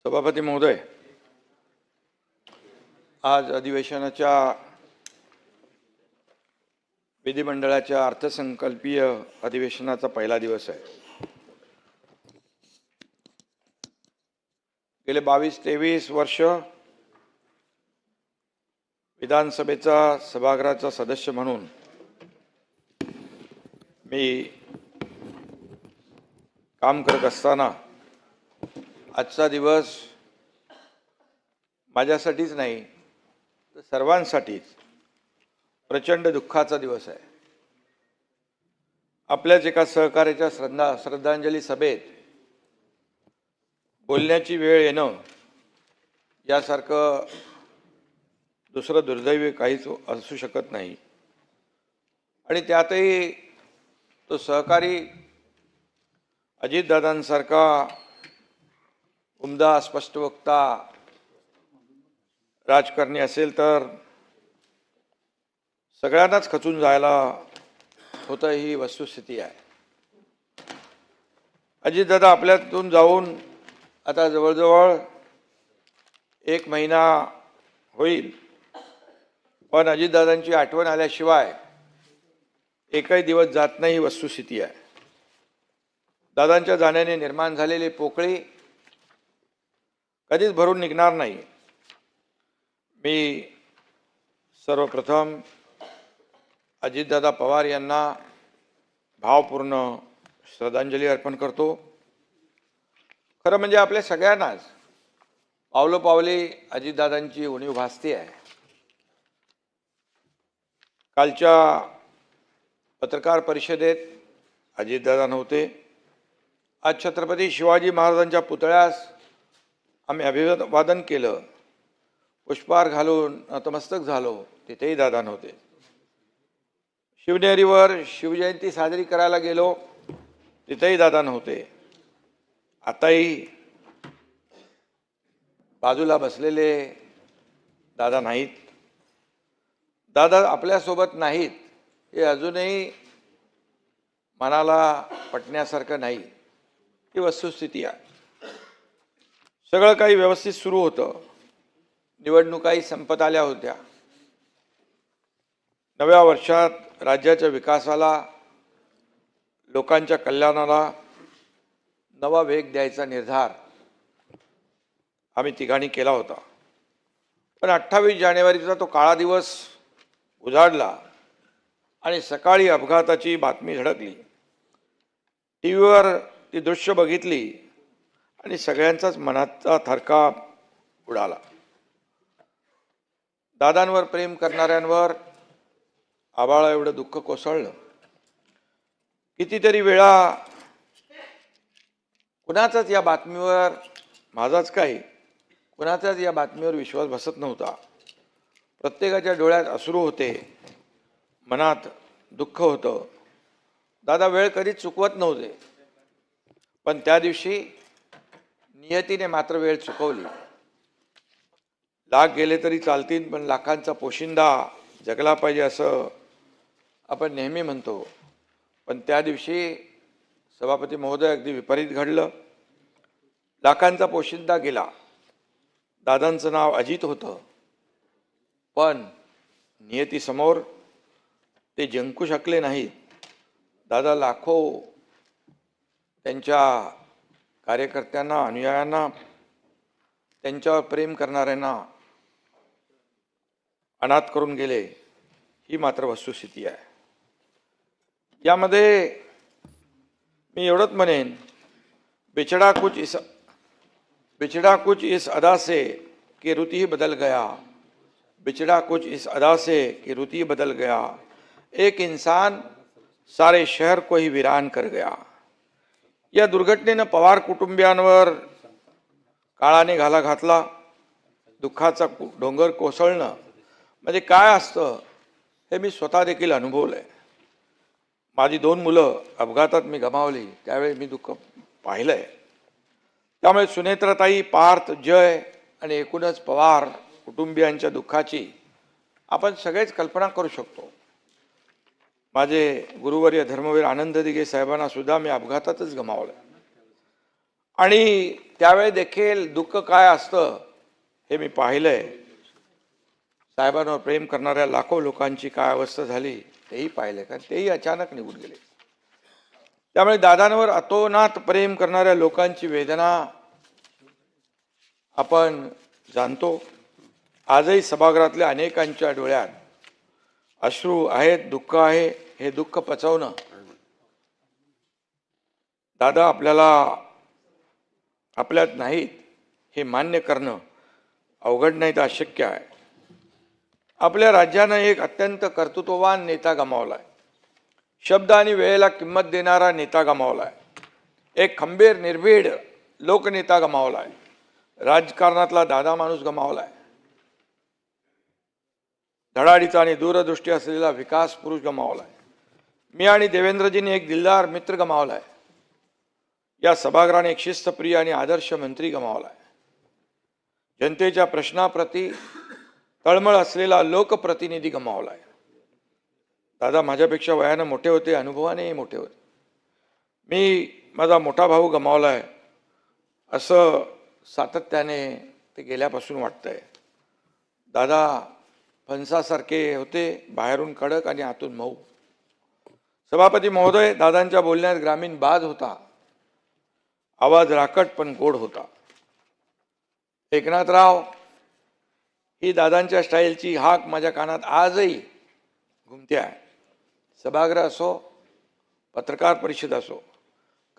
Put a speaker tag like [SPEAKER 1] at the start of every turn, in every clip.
[SPEAKER 1] सभापती महोदय, आज अधिवेशनाच्या विधिमंडळाच्या अर्थसंकल्पीय अधिवेशनाचा पहिला दिवस आहे। गेले 22-23 वर्ष विधानसभेचा सभागृहाचा सदस्य म्हणून मी काम करत असताना आजचा दिवस माझ्यासाठीच नाही तर सर्वांसाठीच प्रचंड दुःखाचा दिवस आहे। आपल्याच एका सहकार्याच्या श्रद्धांजली सभेत बोलण्याची वेळ येणं यासारखं दुसरं दुर्दैवी काहीच असू शकत नाही। आणि त्यातही तो सहकारी अजितदादांसारखा उमदा स्पष्टवक्ता राजकारणी असेल तर सगळ्यांनाच खचून जायला होतं, ही वस्तुस्थिती आहे। अजितदादा आपल्यातून जाऊन आता जवळजवळ 1 महिना होईल, पण अजितदादांची आठवण आल्याशिवाय एकही दिवस जात नाही, ही वस्तुस्थिती आहे। दादांच्या जाण्याने निर्माण झालेली पोकळी कधीच भरून निघणार नाही। मी सर्वप्रथम अजितदादा पवार यांना भावपूर्ण श्रद्धांजली अर्पण करतो। खरं म्हणजे आपल्या सगळ्यांनाच पावलोपावली अजितदादांची उणीव भासते आहे। कालच्या पत्रकार परिषदेत अजितदादा नव्हते। आज छत्रपती शिवाजी महाराजांच्या पुतळ्यास आम्ही अभिवादन केलं, पुष्पहार घालून नतमस्तक झालो, तिथेही दादा नव्हते। शिवनेरीवर शिवजयंती साजरी करायला गेलो, तिथेही दादा नव्हते। आताही बाजूला बसलेले दादा नाहीत। दादा आपल्यासोबत नाहीत हे अजूनही मनाला पटण्यासारखं नाही, ही वस्तुस्थिती आहे। सगळं काही व्यवस्थित सुरू होतं, निवडणुकाही संपत आल्या होत्या। नव्या वर्षात राज्याच्या विकासाला, लोकांच्या कल्याणाला नवा वेग द्यायचा निर्धार आम्ही तिघांनी केला होता। पण 28 जानेवारीचा तो काळा दिवस उजाडला आणि सकाळी अपघाताची बातमी धडकली। टीव्हीवर ती दृश्य बघितली आणि सगळ्यांचाच मनाचा थरकाप उडाला। दादांवर प्रेम करणाऱ्यांवर आभाळा एवढं दुःख कोसळलं। कितीतरी वेळा कुणाचाच या बातमीवर, माझाच काही, कुणाचाच या बातमीवर विश्वास बसत नव्हता। प्रत्येकाच्या डोळ्यात अश्रू होते, मनात दुःख होतं। दादा वेळ कधीच चुकवत नव्हते, पण त्या दिवशी नियतीने मात्र वेळ चुकवली। लाख गेले तरी चालतील, पण लाखांचा पोशिंदा जगला पाहिजे असं आपण नेहमी म्हणतो। पण त्या दिवशी सभापती महोदय अगदी विपरीत घडलं। लाखांचा पोशिंदा गेला। दादांचं नाव अजित होतं, पण नियतीसमोर ते जिंकू शकले नाहीत। दादा लाखो त्यांच्या कार्यकर्त्यांना, अनुयायांना, त्यांच्यावर प्रेम करणाऱ्यांना अनाथ करून गेले, ही मात्र वस्तुस्थिती आहे। यामध्ये मी एवढंच म्हणेन, बिछड़ा कुछ इस अदा से कि रुत ही बदल गया, बिछड़ा कुछ इस अदा से कि रुत ही बदल गया, एक इंसान सारे शहर को ही वीरान कर गया। या दुर्घटनेनं पवार कुटुंबियांवर काळाने घाला घातला। दुःखाचा डोंगर कोसळणं म्हणजे काय असतं हे मी स्वतः देखील अनुभवलंय। माझी 2 मुलं अपघातात मी गमावली, त्यावेळी मी दुःख पाहिलंय। त्यामुळे सुनेत्राताई, पार्थ, जय आणि एकूणच पवार कुटुंबियांच्या दुःखाची आपण सगळेच कल्पना करू शकतो। माझे गुरुवर्य धर्मवीर आनंद दिघे साहेबांना सुद्धा मी अपघातातच गमावलं। आणि त्यावेळी देखील दुःख काय असतं हे मी पाहिलंय. साहेबांवर प्रेम करणाऱ्या लाखो लोकांची काय अवस्था झाली तेही पाहिलंय, कारण तेही अचानक निघून गेले. त्यामुळे दादांवर अतोनात प्रेम करणाऱ्या लोकांची वेदना आपण जाणतो. आजही सभागृहातल्या अनेकांच्या डोळ्यात अश्रू आहेत, दुःख आहे. हे दुःख पचवणं दादा आपल्यात नाहीत हे मान्य करणं अवघड नाही तर अशक्य आहे. आपल्या राज्यानं एक अत्यंत कर्तृत्ववान नेता गमावलाय. शब्द आणि वेळेला किंमत देणारा नेता गमावलाय. एक खंबीर निर्भीड लोकनेता गमावलाय. राजकारणातला दादा माणूस गमावलाय. धडाडीचा आणि दूरदृष्टी असलेला विकास पुरुष गमावलाय. मी आणि देवेंद्रजींनी एक दिलदार मित्र गमावलाय. या सभागृहाने एक शिस्तप्रिय आणि आदर्श मंत्री गमावलाय. जनतेच्या प्रश्नाप्रती तळमळ असलेला लोकप्रतिनिधी गमावलाय. दादा माझ्यापेक्षा वयानं मोठे होते, अनुभवानेही मोठे होते. मी माझा मोठा भाऊ गमावलाय असं सातत्याने ते गेल्यापासून वाटतंय. दादा फणसासारखे होते, बाहेरून कडक आणि आतून मऊ. सभापती महोदय, दादांच्या बोलण्यात ग्रामीण बाज होता. आवाज राकट पण गोड होता. एकनाथराव ही दादांच्या स्टाईलची हाक माझ्या कानात आजही घुमते आहे. सभागृह असो, पत्रकार परिषद असो,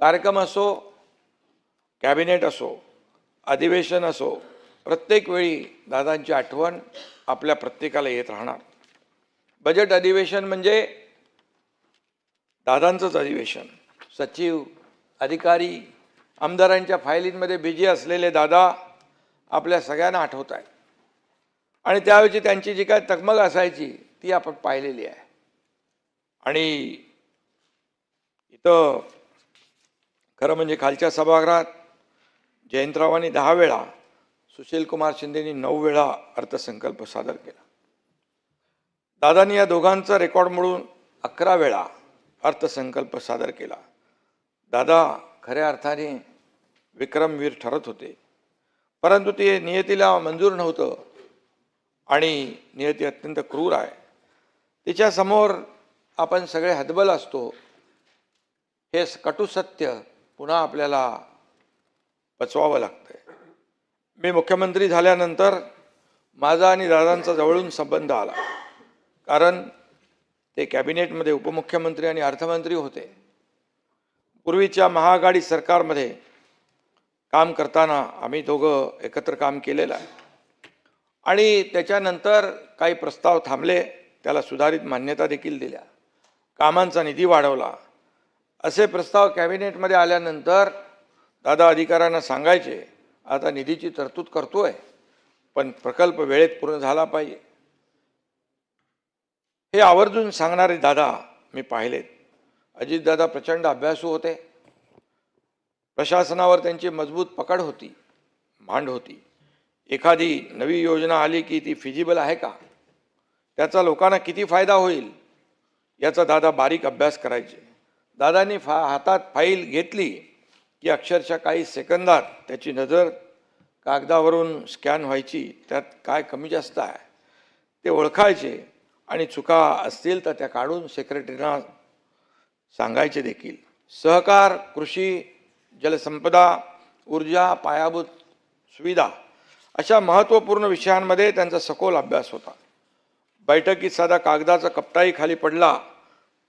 [SPEAKER 1] कार्यक्रम असो, कॅबिनेट असो, अधिवेशन असो, प्रत्येक वेळी दादांची आठवण आपल्या प्रत्येकाला येत राहणार. बजेट अधिवेशन म्हणजे दादांचंच अधिवेशन. सचिव, अधिकारी, आमदारांच्या फायलींमध्ये बिझी असलेले दादा आपल्या सगळ्यांना आठवत आहेत. आणि त्यावेळी त्यांची जी काय तगमग असायची ती आपण पाहिलेली आहे. आणि इथं खरं म्हणजे खालच्या सभागृहात जयंतरावांनी 10 वेळा, सुशीलकुमार शिंदेनी 9 वेळा अर्थसंकल्प सादर केला. दादांनी या दोघांचा रेकॉर्ड मोडून 11 वेळा अर्थसंकल्प सादर केला. दादा खऱ्या अर्थाने विक्रमवीर ठरत होते, परंतु ते नियतीला मंजूर नव्हतं आणि नियती अत्यंत क्रूर आहे. तिच्यासमोर आपण सगळे हतबल असतो. हे कटू सत्य पुन्हा आपल्याला पचवावं लागतंय. मी मुख्यमंत्री झाल्यानंतर माझा आणि दादांचा जवळून संबंध आला, कारण ते कॅबिनेटमध्ये उपमुख्यमंत्री आणि अर्थमंत्री होते. पूर्वीच्या महाआघाडी सरकारमध्ये काम करताना आम्ही दोघं एकत्र काम केलेलं आहे. आणि त्याच्यानंतर काही प्रस्ताव थांबले, त्याला सुधारित मान्यता देखील दिल्या, कामांचा निधी वाढवला. असे प्रस्ताव कॅबिनेटमध्ये आल्यानंतर दादा अधिकाऱ्यांना सांगायचे, आता निधीची तरतूद करतोय, पण प्रकल्प वेळेत पूर्ण झाला पाहिजे. हे आवर्जून सांगणारे दादा मी पाहिलेत. अजितदादा प्रचंड अभ्यासू होते. प्रशासनावर त्यांची मजबूत पकड होती, मांड होती. एखादी नवी योजना आली की ती फिजिबल आहे का, त्याचा लोकांना किती फायदा होईल याचा दादा बारीक अभ्यास करायचे. दादांनी हातात फाईल घेतली की अक्षरशः काही सेकंदात त्याची नजर कागदावरून स्कॅन व्हायची. त्यात काय कमी जास्त आहे ते ओळखायचे आणि चुका असतील तर त्या काढून सेक्रेटरीना सांगायचे देखील. सहकार, कृषी, जलसंपदा, ऊर्जा, पायाभूत सुविधा अशा महत्त्वपूर्ण विषयांमध्ये त्यांचा सखोल अभ्यास होता. बैठकीत साधा कागदाचा कपटाही खाली पडला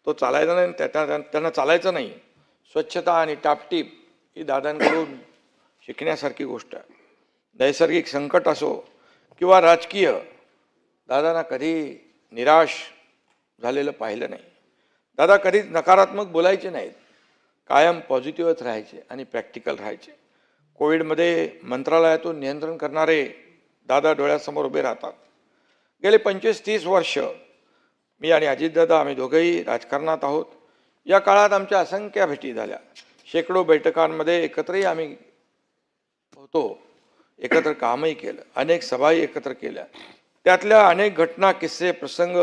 [SPEAKER 1] तो चालायचा नाही, त्यांना चालायचं नाही. स्वच्छता आणि टापटीप ही दादांकडून शिकण्यासारखी गोष्ट आहे. नैसर्गिक संकट असो किंवा राजकीय, दादांना कधी निराश झालेलं पाहिलं नाही. दादा कधीच नकारात्मक बोलायचे नाहीत, कायम पॉझिटिव्हच राहायचे आणि प्रॅक्टिकल राहायचे. कोविडमध्ये मंत्रालयातून नियंत्रण करणारे दादा डोळ्यासमोर उभे राहतात. गेले 25-30 वर्ष मी आणि अजितदादा आम्ही दोघंही राजकारणात आहोत. या काळात आमच्या असंख्य भेटी झाल्या. शेकडो बैठकांमध्ये एकत्रही आम्ही होतो, एकत्र कामही केलं, अनेक सभाही एकत्र केल्या. त्यातल्या अनेक घटना, किस्से, प्रसंग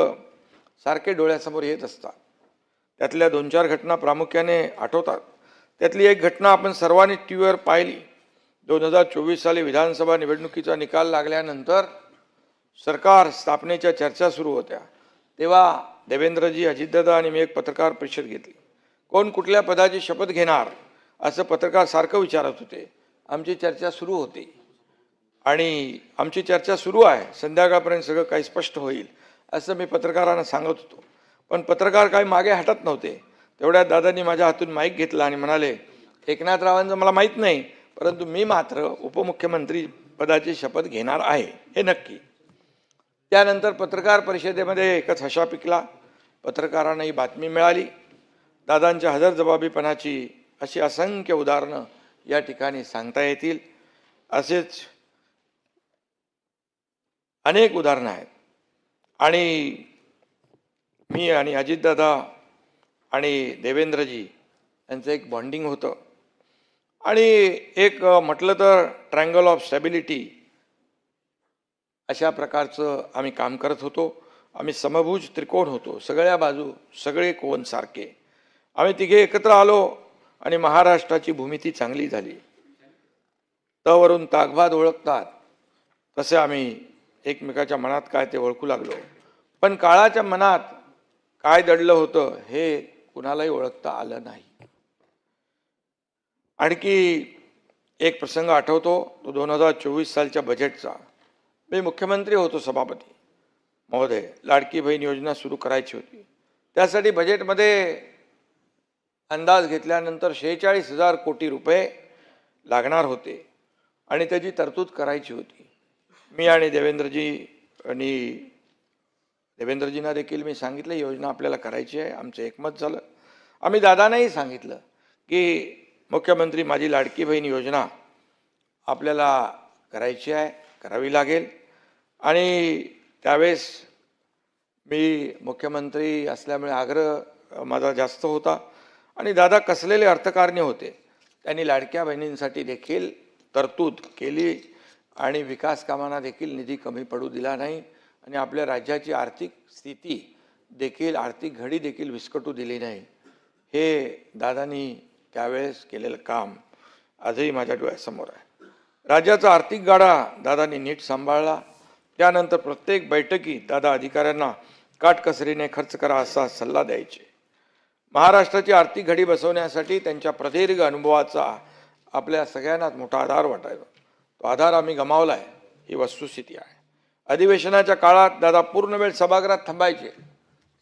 [SPEAKER 1] सारखे डोळ्यासमोर येत असतात. त्यातल्या 2-4 घटना प्रामुख्याने आठवतात. त्यातली एक घटना आपण सर्वांनी टी व्हीवर पाहिली. 2024 साली विधानसभा निवडणुकीचा निकाल लागल्यानंतर सरकार स्थापनेच्या चर्चा सुरू होत्या. तेव्हा देवेंद्रजी, अजितदादा आणि मी एक पत्रकार परिषद घेतली. कोण कुठल्या पदाची शपथ घेणार असं पत्रकार सारखं विचारत होते. आमची चर्चा सुरू होती आणि आमची चर्चा सुरू आहे, संध्याकाळपर्यंत सगळं काही स्पष्ट होईल असं मी पत्रकारांना सांगत होतो. पण पत्रकार काही मागे हटत नव्हते. तेवढ्यात दादांनी माझ्या हातून माईक घेतला आणि म्हणाले, एकनाथरावांचं मला माहीत नाही, परंतु मी मात्र उपमुख्यमंत्री पदाची शपथ घेणार आहे, हे नक्की. त्यानंतर पत्रकार परिषदेमध्ये एकच हशा पिकला. पत्रकारांना ही बातमी मिळाली. दादांच्या हजरजबाबीपणाची अशी असंख्य उदाहरणं या ठिकाणी सांगता येतील. असेच अनेक उदाहरणं आहेत. आणि मी आणि अजितदादा आणि देवेंद्रजी यांचं एक बॉन्डिंग होतं आणि एक म्हटलं तर ट्रायंगल ऑफ स्टॅबिलिटी अशा प्रकारचं आम्ही काम करत होतो. आम्ही समभुज त्रिकोण होतो, सगळ्या बाजू सगळे कोण सारखे. आम्ही तिघे एकत्र आलो आणि महाराष्ट्राची भूमिती चांगली झाली. तवरून ताकभाद ओळखतात तसे आम्ही एकमेकाच्या मनात काय ते ओळखू लागलो. पण काळाच्या मनात काय दडलं होतं हे कुणालाही ओळखता आलं नाही. आणखी एक प्रसंग आठवतो, तो 2024 सालच्या बजेटचा. मी मुख्यमंत्री होतो, सभापती महोदय. लाडकी बहीण योजना सुरू करायची होती. त्यासाठी बजेटमध्ये अंदाज घेतल्यानंतर 46,000 कोटी रुपये लागणार होते आणि त्याची तरतूद करायची होती. मी आणि देवेंद्रजींना देखील मी सांगितलं योजना आपल्याला करायची आहे. आमचं एकमत झालं. आम्ही दादांनाही सांगितलं की मुख्यमंत्री, माझी लाडकी बहीण योजना आपल्याला करायची आहे, करावी लागेल. आणि त्यावेळेस मी मुख्यमंत्री असल्यामुळे आग्रह माझा जास्त होता आणि दादा कसलेले अर्थकारणी होते. त्यांनी लाडक्या बहिणींसाठी देखील तरतूद केली आणि विकास कामांना देखील निधी कमी पडू दिला नाही आणि आपल्या राज्याची आर्थिक स्थिती देखील, आर्थिक घडी देखील विस्कटू दिली नाही. हे दादांनी त्यावेळेस केलेलं काम आजही माझ्या डोळ्यासमोर आहे. राज्याचा आर्थिक गाडा दादांनी नीट सांभाळला. त्यानंतर प्रत्येक बैठकीत दादा अधिकाऱ्यांना काटकसरीने खर्च करा असा सल्ला द्यायचे. महाराष्ट्राची आर्थिक घडी बसवण्यासाठी त्यांच्या प्रदीर्घ अनुभवाचा आपल्या सगळ्यांनाच मोठा आधार वाटायचा. तो आधार आम्ही गमावला आहे, ही वस्तुस्थिती आहे. अधिवेशनाच्या काळात दादा पूर्ण वेळ सभागृहात थांबायचे.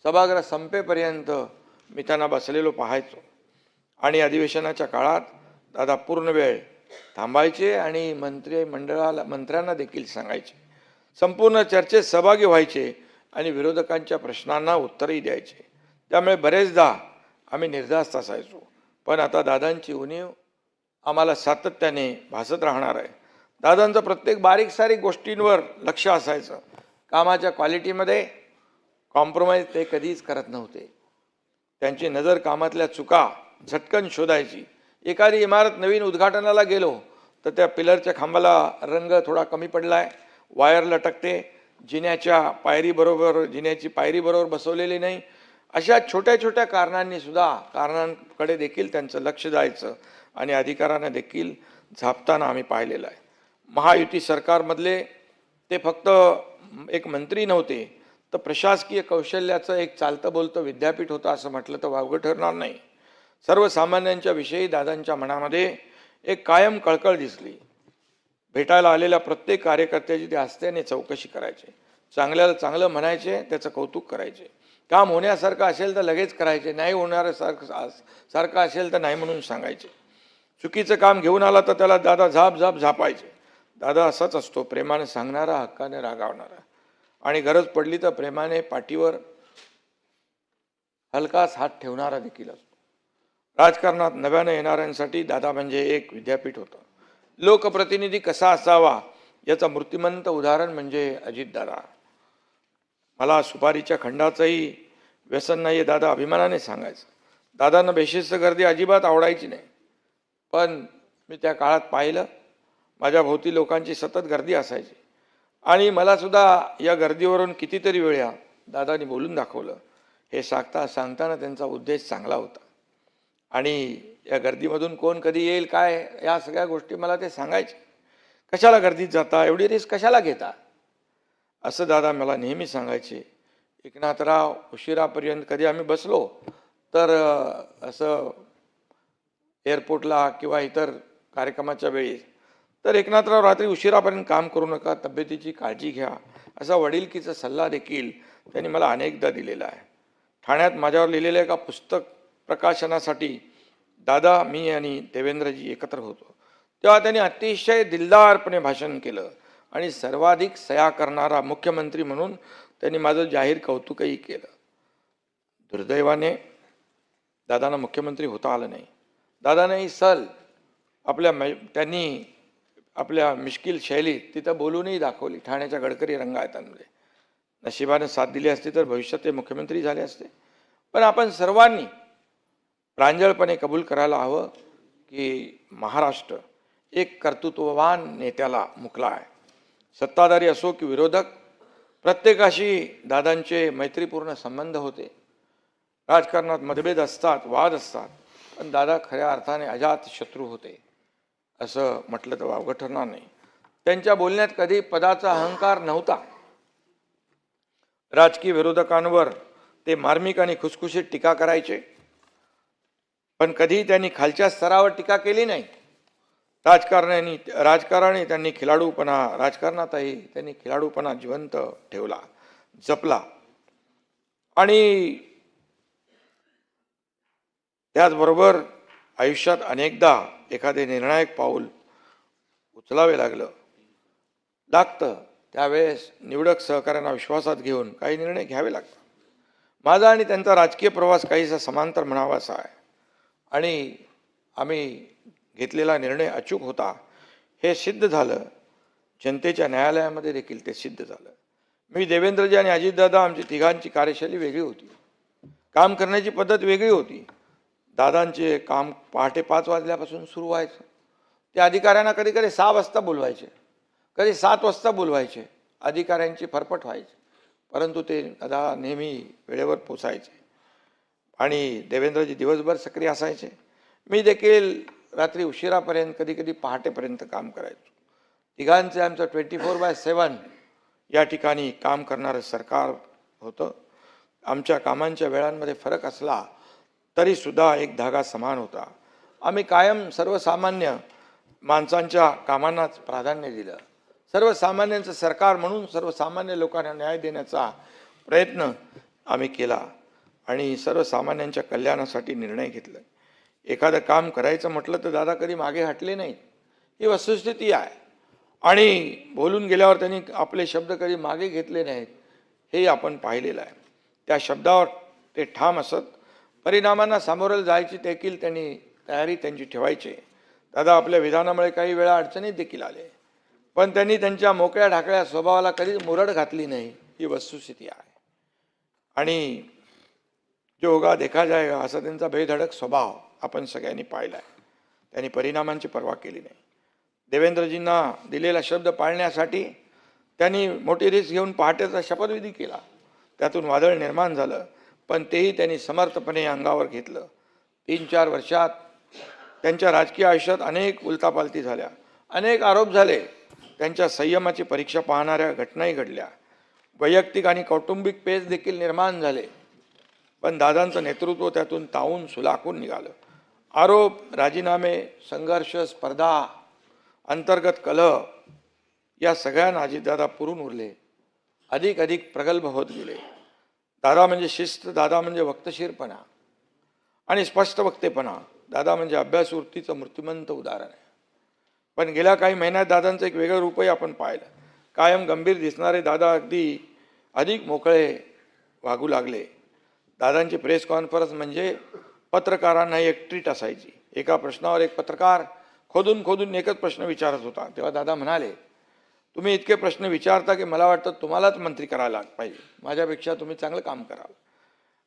[SPEAKER 1] सभागृह संपेपर्यंत मी त्यांना बसलेलो पाहायचो आणि अधिवेशनाच्या काळात दादा पूर्ण वेळ थांबायचे आणि मंत्र्यांना देखील सांगायचे. संपूर्ण चर्चेत सहभागी व्हायचे आणि विरोधकांच्या प्रश्नांना उत्तरही द्यायचे. त्यामुळे बरेचदा आम्ही निर्धास्त असायचो. पण आता दादांची उणीव आम्हाला सातत्याने भासत राहणार आहे. दादांचं प्रत्येक बारीक सारीक गोष्टींवर लक्ष असायचं. कामाच्या क्वालिटीमध्ये कॉम्प्रोमाइज ते कधीच करत नव्हते. त्यांची नजर कामातल्या चुका झटकन शोधायची. एखादी इमारत नवीन उद्घाटनाला गेलो तर त्या पिलरच्या खांबाला रंग थोडा कमी पडला आहे, वायर लटकते, जिन्याची पायरी बरोबर बसवलेली नाही. अशा छोट्या छोट्या कारणांकडे देखील त्यांचं लक्ष जायचं आणि अधिकाऱ्यांना देखील झापताना आम्ही पाहिलेलं आहे. महायुती सरकारमधले ते फक्त एक मंत्री नव्हते, तर प्रशासकीय कौशल्याचं एक चालतं बोलतं विद्यापीठ होतं असं म्हटलं तर वावगं ठरणार नाही. सर्वसामान्यांच्या विषयी दादांच्या मनामध्ये एक कायम कळकळ दिसली. भेटायला आलेल्या प्रत्येक कार्यकर्त्याची ते हस्त्याने चौकशी करायचे. चांगल्याला चांगलं म्हणायचे, त्याचं कौतुक करायचे. काम होण्यासारखं असेल तर लगेच करायचे, नाही होणाऱ्यासारखं असेल तर नाही म्हणून सांगायचे. चुकीचं काम घेऊन आला तर त्याला दादा झापायचे. दादा असाच असतो, प्रेमाने सांगणारा, हक्काने रागावणारा आणि गरज पडली तर प्रेमाने पाठीवर हलकाच हात ठेवणारा देखील असतो. राजकारणात नव्यानं येणाऱ्यांसाठी दादा म्हणजे एक विद्यापीठ होतं. लोकप्रतिनिधी कसा असावा याचं मूर्तिमंत उदाहरण म्हणजे अजितदादा. मला सुपारीच्या खंडाचंही व्यसन नाही, दादा अभिमानाने सांगायचं. दादांना बेशिस्त गर्दी अजिबात आवडायची नाही. पण मी त्या काळात पाहिलं, माझ्या भोवती लोकांची सतत गर्दी असायची आणि मला सुद्धा या गर्दीवरून कितीतरी वेळा दादांनी बोलून दाखवलं. हे सांगताना त्यांचा उद्देश चांगला होता. आणि या गर्दीमधून कोण कधी येईल काय या सगळ्या गोष्टी मला ते सांगायचे. कशाला गर्दीत जाता, एवढी रिस्क कशाला घेता, असं दादा मला नेहमी सांगायचे. एकनाथराव उशिरापर्यंत कधी आम्ही बसलो तर असं एअरपोर्टला किंवा इतर कार्यक्रमाच्या वेळी तर एकनाथराव रात्री उशिरापर्यंत काम करू नका, तब्येतीची काळजी घ्या, असा वडिलकीचा सल्ला देखील त्यांनी मला अनेकदा दिलेला आहे. ठाण्यात माझ्यावर लिहिलेलं एका पुस्तक प्रकाशनासाठी दादा, मी आणि देवेंद्रजी एकत्र होतो. तेव्हा त्यांनी अतिशय दिलदारपणे भाषण केलं आणि सर्वाधिक सह्या करणारा मुख्यमंत्री म्हणून त्यांनी माझं जाहीर कौतुकही केलं. दुर्दैवाने दादांना मुख्यमंत्री होता आलं नाही. दादांनी सल त्यांनी आपल्या मिश्किल शैलीत तिथं बोलूनही दाखवली ठाण्याच्या गडकरी रंगायतांमध्ये. नशिबाने साथ दिली असती तर भविष्यात ते मुख्यमंत्री झाले असते. पण आपण सर्वांनी प्रांजळपणे कबूल करायला हवं की महाराष्ट्र एक कर्तृत्ववान नेत्याला मुकला आहे. सत्ताधारी असो की विरोधक, प्रत्येकाशी दादांचे मैत्रीपूर्ण संबंध होते. राजकारणात मतभेद असतात, वाद असतात, पण दादा खऱ्या अर्थाने अजात शत्रू होते असं म्हटलं तर वावगं ठरणार नाही. त्यांच्या बोलण्यात कधी पदाचा अहंकार नव्हता. राजकीय विरोधकांवर ते मार्मिक आणि खुसखुशीत टीका करायचे, पण कधी त्यांनी खालच्या स्तरावर टीका केली नाही. राजकारणातही त्यांनी खिलाडूपणा जिवंत ठेवला, जपला. आणि त्याचबरोबर आयुष्यात अनेकदा एखादे निर्णायक पाऊल उचलावे लागतं त्यावेळेस निवडक सहकाऱ्यांना विश्वासात घेऊन काही निर्णय घ्यावे लागतात. माझा आणि त्यांचा राजकीय प्रवास काहीसा समांतर म्हणावासा आहे आणि आम्ही घेतलेला निर्णय अचूक होता हे सिद्ध झालं. जनतेच्या न्यायालयामध्ये देखील ते सिद्ध झालं. मी, देवेंद्रजी आणि अजितदादा, आमची तिघांची कार्यशैली वेगळी होती, काम करण्याची पद्धत वेगळी होती. दादांचे काम पहाटे 5 वाजल्यापासून सुरू व्हायचं. ते अधिकाऱ्यांना कधी कधी 6 वाजता बोलवायचे, कधी 7 वाजता बोलवायचे. अधिकाऱ्यांची फरफट व्हायची, परंतु ते दादा नेहमी वेळेवर पोचायचे. आणि देवेंद्रजी दिवसभर सक्रिय असायचे. मी देखील रात्री उशिरापर्यंत, कधी कधी पहाटेपर्यंत काम करायचो. तिघांचे आमचं 24/7 या ठिकाणी काम करणारं सरकार होतं. आमच्या कामांच्या वेळांमध्ये फरक असला तरीसुद्धा एक धागा समान होता. आम्ही कायम सर्वसामान्य माणसांच्या कामांनाच प्राधान्य दिलं. सर्वसामान्यांचं सरकार म्हणून सर्वसामान्य लोकांना न्याय देण्याचा प्रयत्न आम्ही केला आणि सर्वसामान्यांच्या कल्याणासाठी निर्णय घेतला. एखादं काम करायचं म्हटलं तर दादा कधी मागे हटले नाहीत, ही वस्तुस्थिती आहे. आणि बोलून गेल्यावर त्यांनी आपले शब्द कधी मागे घेतले नाहीत, हे आपण पाहिलेलं आहे. त्या शब्दावर ते ठाम असत. परिणामांना सामोरं जायची देखील तयारी त्यांची ठेवायची. दादा आपल्या विधानामुळे काही वेळा अडचणीत देखील आले, पण त्यांनी त्यांच्या मोकळ्या ढाकळ्या स्वभावाला कधीच मुरड घातली नाही, ही वस्तुस्थिती आहे. आणि जो होगा देखा जाएगा असा त्यांचा बेधडक स्वभाव आपण सगळ्यांनी पाहिला आहे. त्यांनी परिणामांची पर्वा केली नाही. देवेंद्रजींना दिलेला शब्द पाळण्यासाठी त्यांनी मोठी रिस्क घेऊन पहाटेचा शपथविधी केला. त्यातून वादळ निर्माण झालं, पण तेही त्यांनी समर्थपणे अंगावर घेतलं. 3-4 वर्षात त्यांच्या राजकीय आयुष्यात अनेक उलथापालथी झाल्या, अनेक आरोप झाले. त्यांच्या संयमाची परीक्षा पाहणाऱ्या घटनाही घडल्या. वैयक्तिक आणि कौटुंबिक पेच देखील निर्माण झाले, पण दादांचं नेतृत्व त्यातून तावून सुलाखून निघालं. आरोप, राजीनामे, संघर्ष, स्पर्धा, अंतर्गत कलह या सगळ्यांना अजितदादा पुरून उरले. अधिक प्रगल्भ होत गेले. दादा म्हणजे शिस्त, दादा म्हणजे वक्तशीरपणा आणि स्पष्ट वक्तेपणा, दादा म्हणजे अभ्यास वृत्तीचं मूर्तिमंत उदाहरण आहे. पण गेल्या काही महिन्यात दादांचं एक वेगळं रूपही आपण पाहिलं. कायम गंभीर दिसणारे दादा अधिक मोकळे वागू लागले. दादांची प्रेस कॉन्फरन्स म्हणजे पत्रकारांना एक ट्रीट असायची. एका प्रश्नावर एक पत्रकार खोदून एकच प्रश्न विचारत होता. तेव्हा दादा म्हणाले, तुम्ही इतके प्रश्न विचारता की मला वाटतं तुम्हालाच मंत्री करायला पाहिजे, माझ्यापेक्षा तुम्ही चांगलं काम कराल.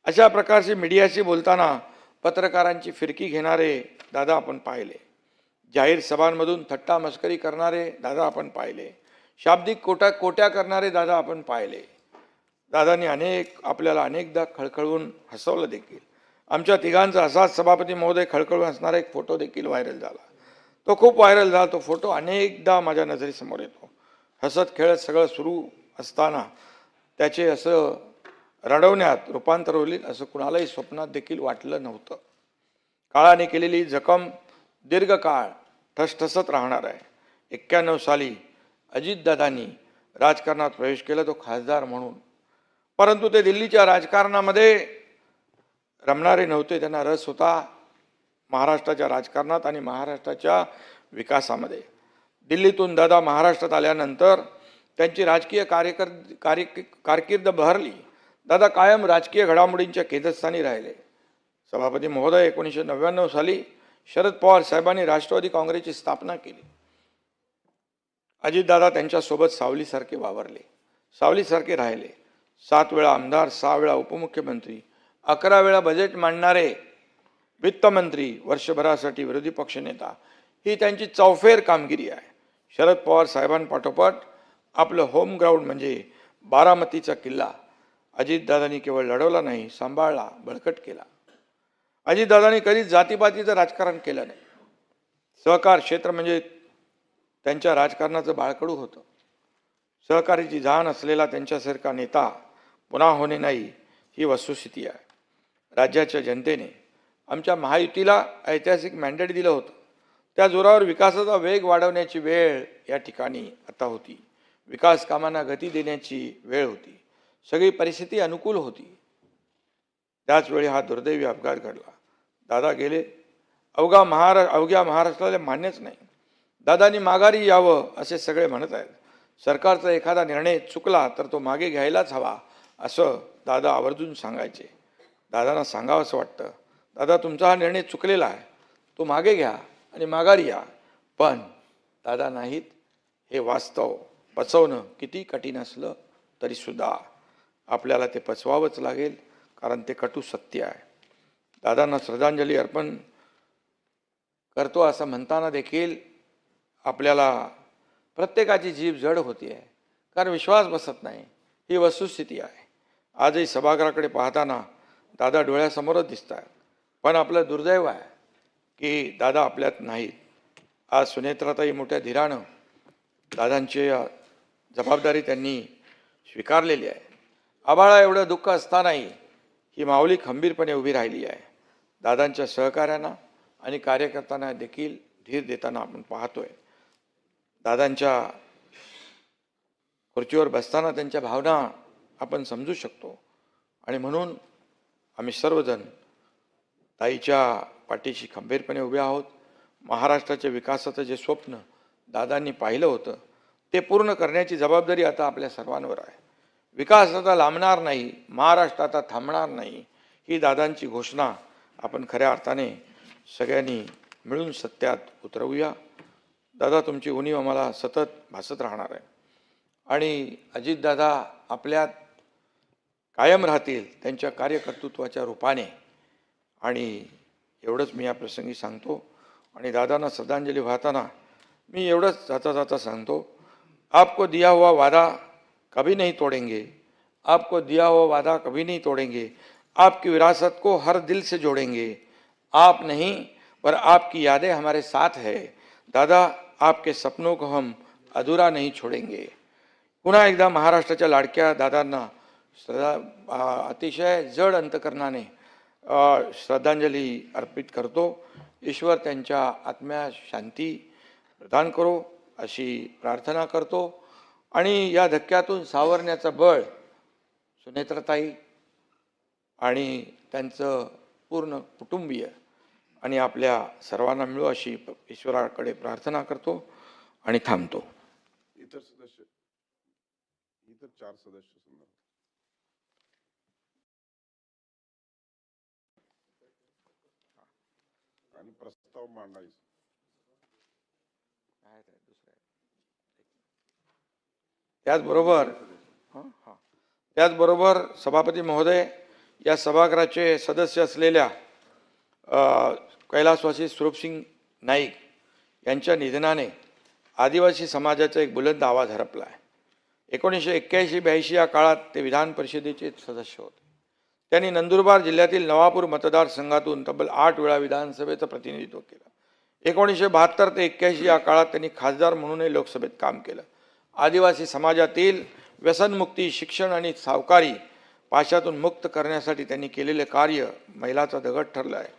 [SPEAKER 1] अशा प्रकारचे मीडियाशी बोलताना पत्रकारांची फिरकी घेणारे दादा आपण पाहिले. जाहीर सभांमधून थट्टा मस्करी करणारे दादा आपण पाहिले. शाब्दिक कोट्या करणारे दादा आपण पाहिले. दादांनी आपल्याला अनेकदा खळखळून हसवलं देखील. आमच्या तिघांचा असाच सभापती महोदय खळखळून असणारा एक फोटो देखील व्हायरल झाला. तो खूप व्हायरल झाला. तो फोटो अनेकदा माझ्या नजरेसमोर येतो. हसत खेळत सगळं सुरू असताना त्याचे असं रडवण्यात रूपांतर होईल असं कुणालाही स्वप्नात देखील वाटलं नव्हतं. काळाने केलेली जखम दीर्घकाळ ठसठसत राहणार आहे. 91 साली अजितदादांनी राजकारणात प्रवेश केला, तो खासदार म्हणून. परंतु ते दिल्लीच्या राजकारणामध्ये रमणारे नव्हते. त्यांना रस होता महाराष्ट्राच्या राजकारणात आणि महाराष्ट्राच्या विकासामध्ये. दिल्लीतून दादा महाराष्ट्रात आल्यानंतर त्यांची राजकीय कारकीर्द बहरली. दादा कायम राजकीय घडामोडींच्या केंद्रस्थानी राहिले. सभापती महोदय 1999 साली शरद पवार साहेबांनी राष्ट्रवादी काँग्रेसची स्थापना केली. अजितदादा त्यांच्यासोबत सावलीसारखे वावरले, सावलीसारखे राहिले. 7 वेळा आमदार, 6 वेळा उपमुख्यमंत्री, 11 वेळा बजेट मांडणारे वित्तमंत्री, वर्षभरासाठी विरोधी पक्षनेता, ही त्यांची चौफेर कामगिरी आहे. शरद पवार साहेबांपाठोपाठ आपलं होम ग्राउंड म्हणजे बारामतीचा किल्ला अजितदादांनी केवळ लढवला नाही, सांभाळला, बळकट केला. अजितदादांनी कधीच जातीपातीचं राजकारण केलं नाही. सहकार क्षेत्र म्हणजे त्यांच्या राजकारणाचं बाळकडू होतं. सहकारीची जाण असलेला त्यांच्यासारखा नेता पुन्हा होणे नाही, ही वस्तुस्थिती आहे. राज्याच्या जनतेने आमच्या महायुतीला ऐतिहासिक मॅन्डेट दिलं होतं. त्या जोरावर विकासाचा वेग वाढवण्याची वेळ या ठिकाणी आता होती. विकास कामांना गती देण्याची वेळ होती. सगळी परिस्थिती अनुकूल होती. त्याचवेळी हा दुर्दैवी अपघात घडला. दादा गेले. अवघ्या महाराष्ट्राला मान्यच नाही. दादांनी माघारी यावं असे सगळे म्हणत आहेत. सरकारचा एखादा निर्णय चुकला तर तो मागे घ्यायलाच हवा असं दादा आवर्जून सांगायचे. दादांना सांगावं असं वाटतं, दादा तुमचा हा निर्णय चुकलेला आहे, तो मागे घ्या आणि माघारी या. पण दादा नाहीत. हे वास्तव पचवणं किती कठीण असलं तरीसुद्धा आपल्याला ते पचवावंच लागेल, कारण ते कटू सत्य आहे. दादांना श्रद्धांजली अर्पण करतो असं म्हणताना देखील आपल्याला प्रत्येकाची जीभ जड होती आहे, कारण विश्वास बसत नाही. ही वस्तुस्थिती आहे. आजही सभागृहाकडे पाहताना दादा डोळ्यासमोरच दिसत आहेत. पण आपलं दुर्दैव आहे की दादा आपल्यात नाहीत. आज सुनेत्राताई मोठ्या धीरानं दादांची जबाबदारी त्यांनी स्वीकारलेली आहे. आबाळा एवढं दुःख असतानाही ही माऊली खंबीरपणे उभी राहिली आहे. दादांच्या सहकाऱ्यांना आणि कार्यकर्त्यांना देखील धीर देताना आपण पाहतोय. दादांच्या खुर्चीवर बसताना त्यांच्या भावना आपण समजू शकतो. आणि म्हणून आम्ही सर्वजण ताईच्या पाठीशी खंबीरपणे उभे आहोत. महाराष्ट्राच्या विकासाचं जे स्वप्न दादांनी पाहिलं होतं ते पूर्ण करण्याची जबाबदारी आता आपल्या सर्वांवर आहे. विकास आता लांबणार नाही, महाराष्ट्र आता थांबणार नाही, ही दादांची घोषणा आपण खऱ्या अर्थाने सगळ्यांनी मिळून सत्यात उतरवूया. दादा तुमची उणीव आम्हाला सतत भासत राहणार आहे आणि अजितदादा आपल्यात कायम राहतील त्यांच्या कार्यकर्तृत्वाच्या रूपाने. आणि एवढंच मी या प्रसंगी सांगतो. आणि दादांना श्रद्धांजली वाहताना मी एवढंच जाता जाता सांगतो, आपको दिया हुआ वादा कभी नहीं तोड़ेंगे, आपको दिया हुआ वादा कभी नहीं तोड़ेंगे, आपकी विरासत को हर दिल से जोड़ेंगे. आप नहीं पर आपकी यादें हमारे साथ है. दादा आपके सपनों को हम अधूरा नहीं छोड़ेंगे. पुन्हा एकदा महाराष्ट्राच्या लाडक्या दादांना अतिशय जड अंतकरणाने श्रद्धांजली अर्पित करतो. ईश्वर त्यांच्या आत्म्यास शांती प्रदान करो अशी प्रार्थना करतो. आणि या धक्क्यातून सावरण्याचं बळ सुनेत्रताई आणि त्यांचं पूर्ण कुटुंबीय आणि आपल्या सर्वांना मिळो अशी ईश्वराकडे प्रार्थना करतो आणि थांबतो.
[SPEAKER 2] इतर 4 सदस्य आणि प्रस्ताव मांडायचा.
[SPEAKER 1] त्याचबरोबर सभापती महोदय, या सभागृहाचे सदस्य असलेल्या कैलासवासी स्वरूपसिंग नाईक यांच्या निधनाने आदिवासी समाजाचा एक बुलंद आवाज हरपला आहे. 1981-82 या काळात ते विधान परिषदेचे सदस्य होते. त्यांनी नंदुरबार जिल्ह्यातील नवापूर मतदारसंघातून तब्बल 8 वेळा विधानसभेचं प्रतिनिधित्व केलं. 1972 ते 81 या काळात त्यांनी खासदार म्हणूनही लोकसभेत काम केलं. आदिवासी समाजातील व्यसनमुक्ती, शिक्षण आणि सावकारी पाशातून मुक्त करण्यासाठी त्यांनी केलेले कार्य मैलाचा दगड ठरलं आहे.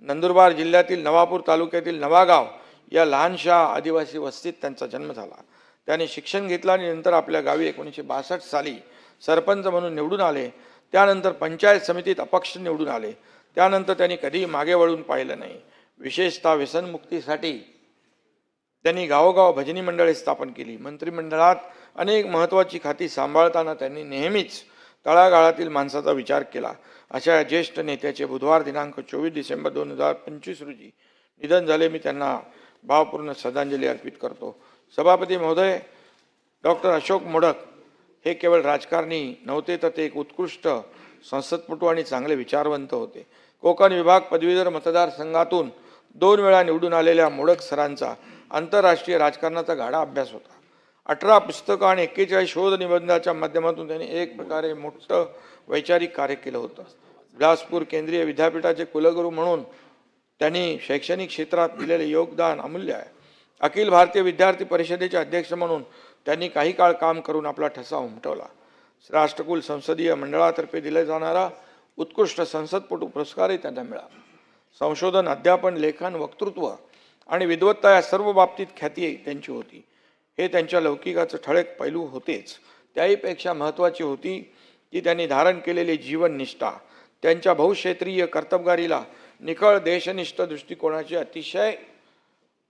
[SPEAKER 1] नंदुरबार जिल्ह्यातील नवापूर तालुक्यातील नवागाव या लहानशा आदिवासी वस्तीत त्यांचा जन्म झाला. त्यांनी शिक्षण घेतलं आणि नंतर आपल्या गावी 1962 साली सरपंच म्हणून निवडून आले. त्यानंतर पंचायत समितीत अपक्ष निवडून आले. त्यानंतर त्यांनी कधीही मागे वळून पाहिलं नाही. विशेषतः व्यसनमुक्तीसाठी त्यांनी गावोगाव भजनी मंडळे स्थापन केली. मंत्रिमंडळात अनेक महत्त्वाची खाती सांभाळताना त्यांनी नेहमीच तळागाळातील माणसाचा विचार केला. अशा ज्येष्ठ नेत्याचे बुधवार दिनांक 24 डिसेंबर 2025 रोजी निधन झाले. मी त्यांना भावपूर्ण श्रद्धांजली अर्पित करतो. सभापती महोदय, डॉक्टर अशोक मोडक हे केवळ राजकारणी नव्हते, तर ते एक उत्कृष्ट संसदपटू आणि चांगले विचारवंत होते. कोकण विभाग पदवीधर मतदारसंघातून 2 वेळा निवडून आलेल्या मोडक सरांचा आंतरराष्ट्रीय राजकारणाचा गाढा अभ्यास होता. 18 पुस्तकं आणि 41 शोध निबंधाच्या माध्यमातून त्यांनी एक प्रकारे मोठं वैचारिक कार्य केलं होतं. बिलासपूर केंद्रीय विद्यापीठाचे कुलगुरू म्हणून त्यांनी शैक्षणिक क्षेत्रात दिलेले योगदान अमूल्य आहे. अखिल भारतीय विद्यार्थी परिषदेचे अध्यक्ष म्हणून त्यांनी काही काळ काम करून आपला ठसा उमटवला. राष्ट्रकुल संसदीय मंडळातर्फे दिला जाणारा उत्कृष्ट संसदपटू पुरस्कारही त्यांना मिळाला. संशोधन, अध्यापन, लेखन, वक्तृत्व आणि विद्वत्ता या सर्व बाबतीत ख्याती त्यांची होती. हे त्यांच्या लौकिकाचं ठळक पैलू होतेच. त्याहीपेक्षा महत्त्वाची होती की त्यांनी धारण केलेली जीवननिष्ठा. त्यांच्या बहुक्षेत्रीय कर्तबगारीला निखळ देशनिष्ठ दृष्टिकोनाचे अतिशय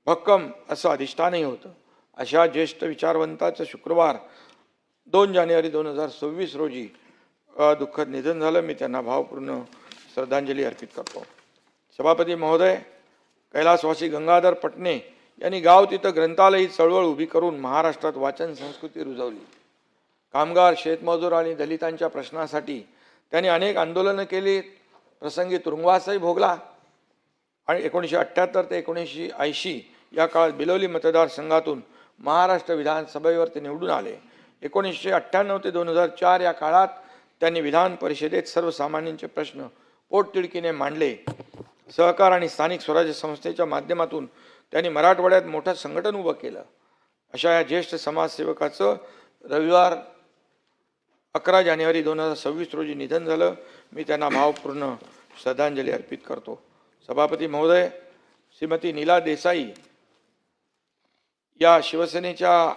[SPEAKER 1] भक्कम असं अधिष्ठानही होतं. अशा ज्येष्ठ विचारवंताचं शुक्रवार 2 जानेवारी 2026 रोजी दुःखद निधन झालं. मी त्यांना भावपूर्ण श्रद्धांजली अर्पित करतो. सभापती महोदय, कैलासवासी गंगाधर पटणे यांनी गाव तिथं ग्रंथालय चळवळ उभी करून महाराष्ट्रात वाचन संस्कृती रुजवली. कामगार, शेतमजूर आणि दलितांच्या प्रश्नासाठी त्यांनी अनेक आंदोलनं केली. प्रसंगी तुरुंगवासही भोगला आणि 1978 ते 1980 या काळात बिलोली मतदारसंघातून महाराष्ट्र विधानसभेवर ते निवडून आले. 1998 ते 2004 या काळात त्यांनी विधान परिषदेत सर्वसामान्यांचे प्रश्न पोटतिडकीने मांडले. सहकार आणि स्थानिक स्वराज्य संस्थेच्या माध्यमातून त्यांनी मराठवाड्यात मोठं संघटन उभं केलं. अशा या ज्येष्ठ समाजसेवकाचं रविवार 11 जानेवारी 2026 रोजी निधन झालं. मी त्यांना भावपूर्ण श्रद्धांजली अर्पित करतो. सभापती महोदय, श्रीमती नीला देसाई या शिवसेनेच्या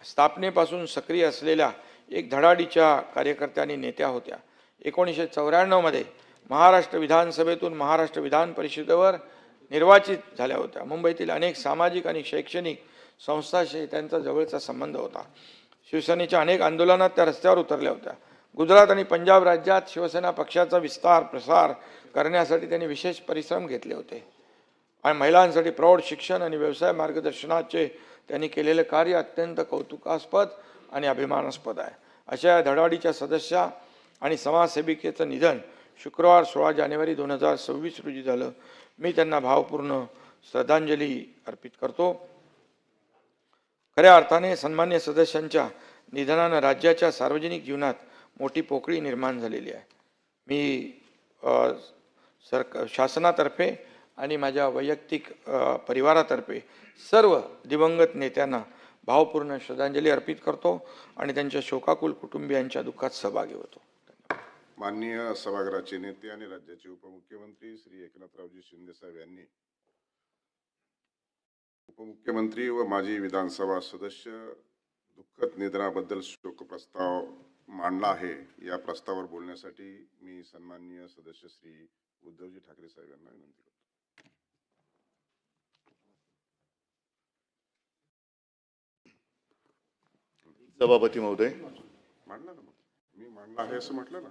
[SPEAKER 1] स्थापनेपासून सक्रिय असलेल्या एक धडाडीच्या कार्यकर्त्या आणि नेत्या होत्या. 1994 मध्ये महाराष्ट्र विधानसभेतून महाराष्ट्र विधान परिषदेवर निर्वाचित झाल्या होत्या. मुंबईतील अनेक सामाजिक आणि शैक्षणिक संस्थांशी त्यांचा जवळचा संबंध होता. शिवसेनेच्या अनेक आंदोलनात त्या रस्त्यावर उतरल्या होत्या. गुजरात आणि पंजाब राज्यात शिवसेना पक्षाचा विस्तार प्रसार करण्यासाठी त्यांनी विशेष परिश्रम घेतले होते आणि महिलांसाठी प्रौढ शिक्षण आणि व्यवसाय मार्गदर्शनाचे त्यांनी केलेले कार्य अत्यंत कौतुकास्पद आणि अभिमानास्पद आहे. अशा या धडाडीच्या सदस्या आणि समाजसेविकेचं निधन शुक्रवार 16 जानेवारी 2026 रोजी झालं. मी त्यांना भावपूर्ण श्रद्धांजली अर्पित करतो. खऱ्या अर्थाने सन्मान्य सदस्यांच्या निधनानं राज्याच्या सार्वजनिक जीवनात मोठी पोकळी निर्माण झालेली आहे. मी शासनातर्फे आणि माझ्या वैयक्तिक परिवारातर्फे सर्व दिवंगत नेत्यांना भावपूर्ण श्रद्धांजली अर्पित करतो आणि त्यांच्या शोकाकुल कुटुंबियांच्या दुःखात सहभागी होतो.
[SPEAKER 2] माननीय सभागृहाचे नेते आणि राज्याचे उपमुख्यमंत्री श्री एकनाथरावजी शिंदे साहेब यांनी उपमुख्यमंत्री व माजी विधानसभा सदस्य दुःखद निधनाबद्दल शोक प्रस्ताव मांडला आहे. या प्रस्तावावर बोलण्यासाठी मी सन्माननीय सदस्य श्री उद्धवजी ठाकरे साहेब यांना विनंती करतो.
[SPEAKER 3] सभापती महोदय,
[SPEAKER 2] मांडला ना, मी मांडला आहे असं म्हटलं ना.